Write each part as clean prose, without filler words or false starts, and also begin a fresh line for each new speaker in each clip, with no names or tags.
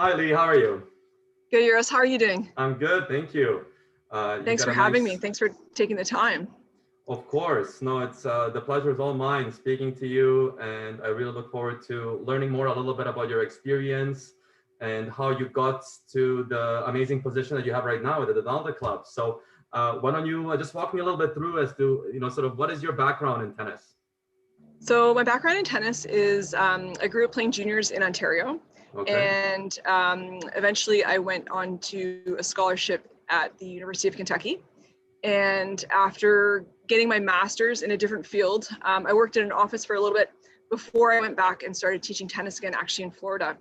Hi, Leigh. How are you?
Good, Euros. How are you doing?
I'm good, thank you. You
Thanks
got
for
a
having me.
nice,
Thanks for taking the time.
of course. No, it's the pleasure is all mine speaking to you, and I really look forward to learning more a little bit about your experience and how you got to the amazing position that you have right now with the Donalda Club. So, why don't you just walk me a little bit through as to sort of what is your background in tennis?
So my background in tennis is I grew up playing juniors in Ontario,
Okay.
and eventually I went on to a scholarship at the University of Kentucky. And after getting my master's in a different field, I worked in an office for a little bit before I went back and started teaching tennis again, actually in Florida.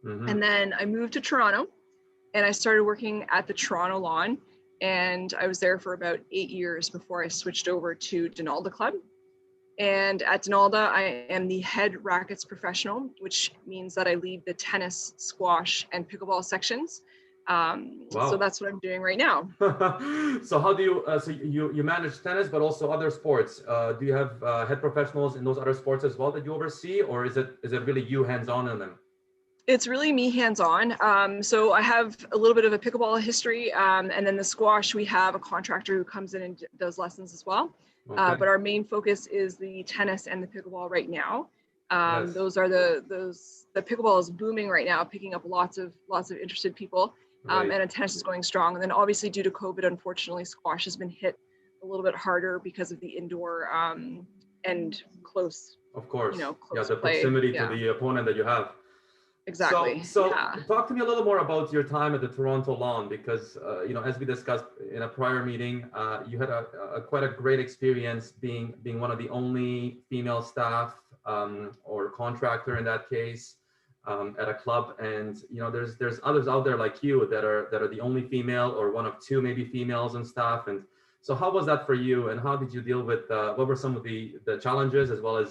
Mm-hmm.
And then I moved to Toronto and I started working at the Toronto Lawn. And I was there for about 8 years before I switched over to Donalda Club. And at Donalda, I am the head rackets professional, which means that I lead the tennis, squash, and pickleball sections. So
Wow.
that's what I'm doing right now.
So how do you so you manage tennis but also other sports? Do you have head professionals in those other sports as well that you oversee, or is it really you hands-on in them?
It's really me hands-on. So I have a little bit of a pickleball history, and then the squash, we have a contractor who comes in and does lessons as well.
Okay.
But our main focus is the tennis and the pickleball right now.
Yes.
Those are the pickleball is booming right now, picking up lots of interested people,
Right.
and the tennis is going strong. And then obviously due to COVID, unfortunately, squash has been hit a little bit harder because of the indoor and close,
Of course. Yeah,
close
the
play.
proximity to
Yeah,
the opponent that you have. So,
exactly.
so
Yeah.
talk to me a little more about your time at the Toronto Lawn, because as we discussed in a prior meeting, you had a quite a great experience being one of the only female staff or contractor in that case at a club, and there's others out there like you that are the only female or one of two maybe females on staff, and so how was that for you, and how did you deal with what were some of the challenges as well as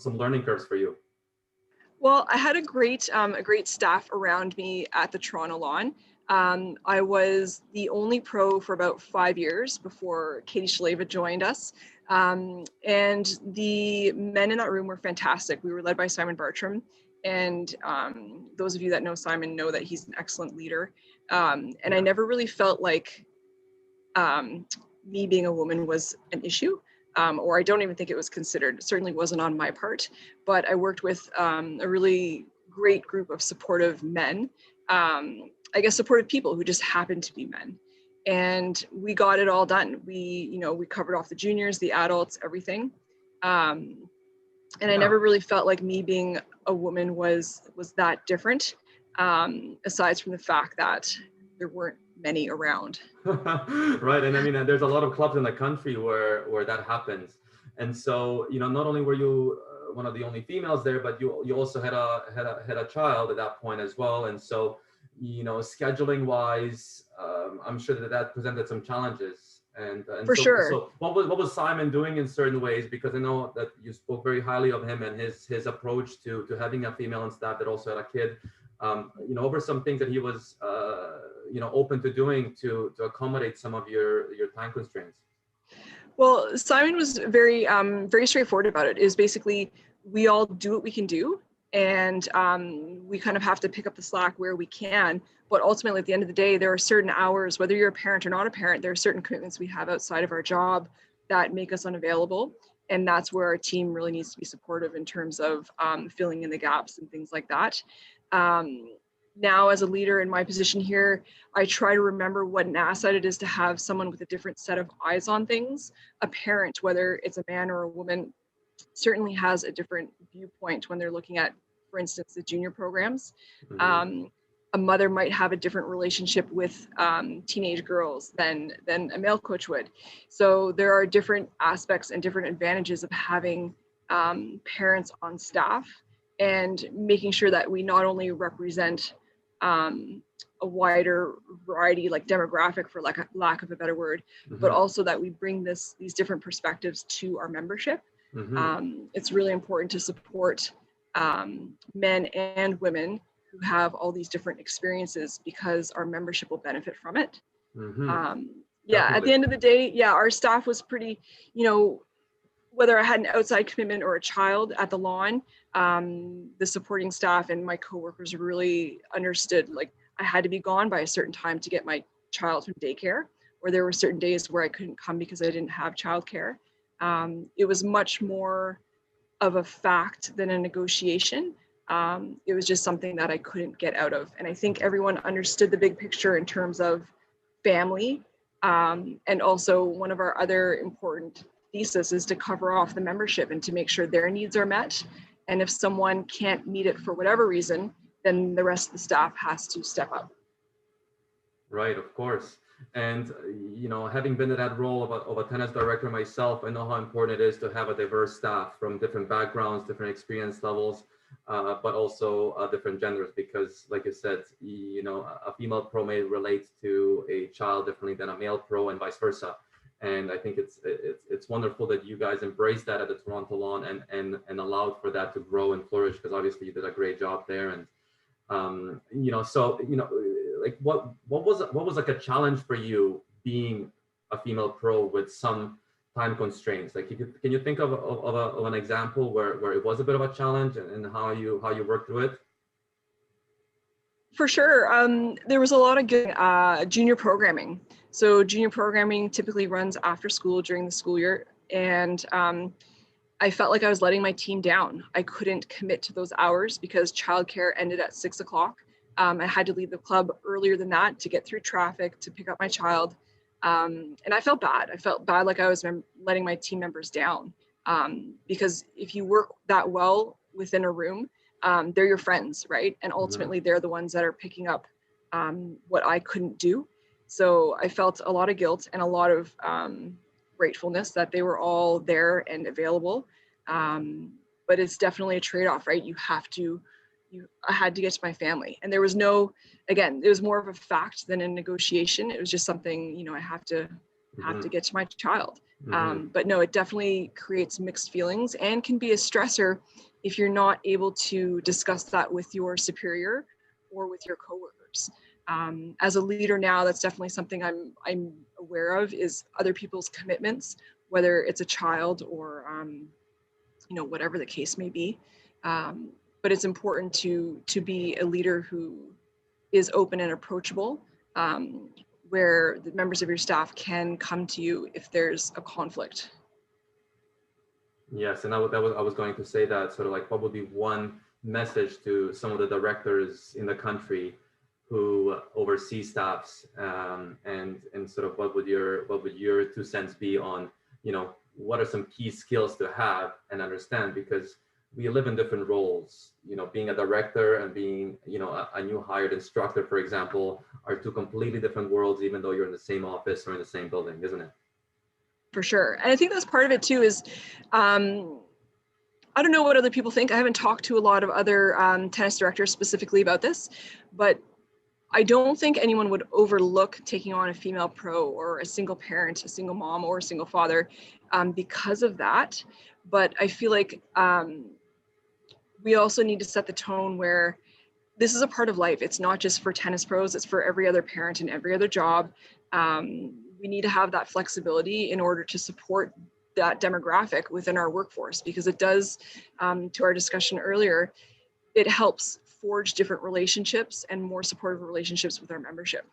some learning curves for you?
Well, I had a great staff around me at the Toronto Lawn. I was the only pro for about 5 years before Katie Shaleva joined us. And the men in that room were fantastic. We were led by Simon Bartram. And those of you that know Simon know that he's an excellent leader. And I never really felt like me being a woman was an issue. Or I don't even think it was considered. It certainly wasn't on my part, but I worked with a really great group of supportive men, I guess supportive people who just happened to be men. And we got it all done. We covered off the juniors, the adults, everything. And I
Yeah.
never really felt like me being a woman was that different, aside from the fact that there weren't many around.
Right, and I mean, there's a lot of clubs in the country where that happens, and so not only were you one of the only females there, but you also had a child at that point as well, and so scheduling wise, I'm sure that presented some challenges, and
For
so
sure.
so what was Simon doing in certain ways, because I know that you spoke very highly of him and his approach to having a female on staff that also had a kid. Over some things that he was open to doing to accommodate some of your time constraints.
Well, Simon was very straightforward about it. It was basically, we all do what we can do, and we kind of have to pick up the slack where we can. But ultimately, at the end of the day, there are certain hours, whether you're a parent or not a parent, there are certain commitments we have outside of our job that make us unavailable. And that's where our team really needs to be supportive in terms of filling in the gaps and things like that. Now, as a leader in my position here, I try to remember what an asset it is to have someone with a different set of eyes on things. A parent, whether it's a man or a woman, certainly has a different viewpoint when they're looking at, for instance, the junior programs.
Mm-hmm.
A mother might have a different relationship with teenage girls than a male coach would. So there are different aspects and different advantages of having parents on staff, and making sure that we not only represent a wider variety, like demographic, for lack of a better word, but
Mm-hmm.
also that we bring these different perspectives to our membership.
Mm-hmm.
It's really important to support men and women who have all these different experiences, because our membership will benefit from it.
Mm-hmm.
Yeah, at the
Definitely.
end of the day, yeah, our staff was pretty, whether I had an outside commitment or a child at the lawn, the supporting staff and my coworkers really understood, like, I had to be gone by a certain time to get my child from daycare, or there were certain days where I couldn't come because I didn't have childcare. It was much more of a fact than a negotiation. It was just something that I couldn't get out of. And I think everyone understood the big picture in terms of family. And also one of our other important thesis is to cover off the membership and to make sure their needs are met. And if someone can't meet it for whatever reason, then the rest of the staff has to step up.
Right, of course. And, you know, having been in that role of a tennis director myself, I know how important it is to have a diverse staff from different backgrounds, different experience levels, but also different genders, because like you said, you know, a female pro may relate to a child differently than a male pro and vice versa. And I think it's wonderful that you guys embraced that at the Toronto Lawn and allowed for that to grow and flourish, because obviously you did a great job there. And you know, so, you know, like what was like a challenge for you being a female pro with some time constraints? Like, can you think of an example where it was a bit of a challenge, and how you worked through it?
For sure. There was a lot of good junior programming. So junior programming typically runs after school during the school year. And I felt like I was letting my team down. I couldn't commit to those hours because childcare ended at 6 o'clock. I had to leave the club earlier than that to get through traffic to pick up my child. And I felt bad. I felt bad, like I was letting my team members down. Because if you work that well within a room, they're your friends, right? And ultimately they're the ones that are picking up what I couldn't do. So I felt a lot of guilt and a lot of gratefulness that they were all there and available. But it's definitely a trade-off, right? I had to get to my family, and there was no, again, it was more of a fact than a negotiation. It was just something, you know, I have to get to my child. But no, it definitely creates mixed feelings and can be a stressor if you're not able to discuss that with your superior or with your coworkers. As a leader now, that's definitely something I'm aware of, is other people's commitments, whether it's a child or you know, whatever the case may be. But it's important to be a leader who is open and approachable, where the members of your staff can come to you if there's a conflict.
Yes, and I was going to say that, sort of like, what would be one message to some of the directors in the country who oversee staffs, and sort of what would your 2 cents be on, you know, what are some key skills to have and understand, because we live in different roles. You know, being a director and being, you know, a new hired instructor, for example, are 2 completely different worlds, even though you're in the same office or in the same building, isn't it?
For sure. And I think that's part of it too, is I don't know what other people think. I haven't talked to a lot of other tennis directors specifically about this, but I don't think anyone would overlook taking on a female pro or a single parent, a single mom or a single father because of that. But I feel like we also need to set the tone where this is a part of life. It's not just for tennis pros, it's for every other parent and every other job. We need to have that flexibility in order to support that demographic within our workforce, because it does, to our discussion earlier, it helps forge different relationships and more supportive relationships with our membership.